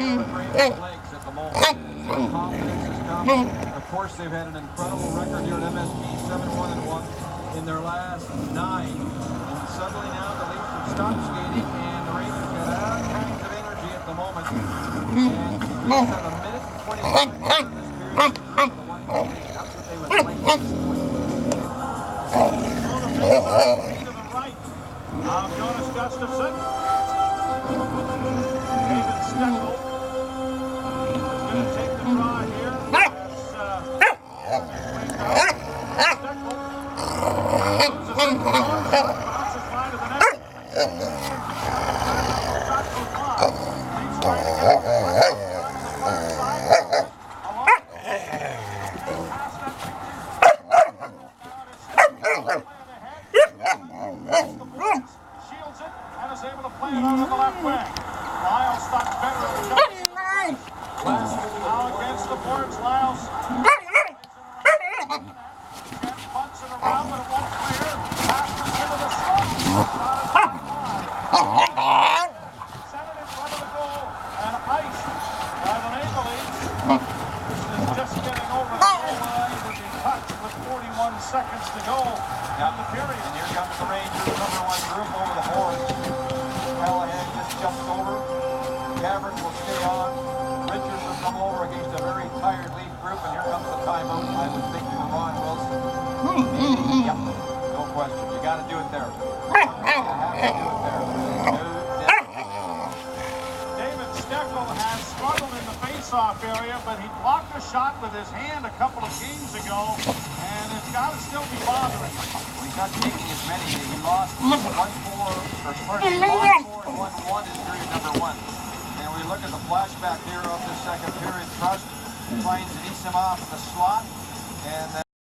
legs at the moment. Their confidence has come. Of course, they've had an incredible record here at MSP, 7-1-1 in their last 9. And suddenly now the Leafs have stopped skating, and the Rangers got all kinds of energy at the moment. And the Leafs have a minute and 25 seconds in this period. That's what they would like at this point. To the right of Jonas Gustafsson. David Steckel is going to take the draw here. Shields it and is able to play it out on the left wing. Lyle stops better. Now against the boards, Lyles punts it around, but it won't clear. Passes into the slot. Set it in front of the goal and iced by the Maple Leafs. This is just getting over the goal line to be touched with 41 seconds to go in the period. And here comes the Rangers, number 1 group over the boards. Callahan just jumped over. Gabbard will stay on. Richards will come over against a very tired Leaf group, and here comes the timeout. I would think for Ron Wilson. Yep, no question. You got to do it there. You have to do it there. David Steckel has struggled in the face-off area, but he blocked a shot with his hand a couple of games ago, and it's got to still be bothering him. He's not taking as many. He lost 1-4, or pardon me, 1-4 and 1-1 in period number 1. And we look at the flashback here of the second period. Trust finds Anisimov in the slot, and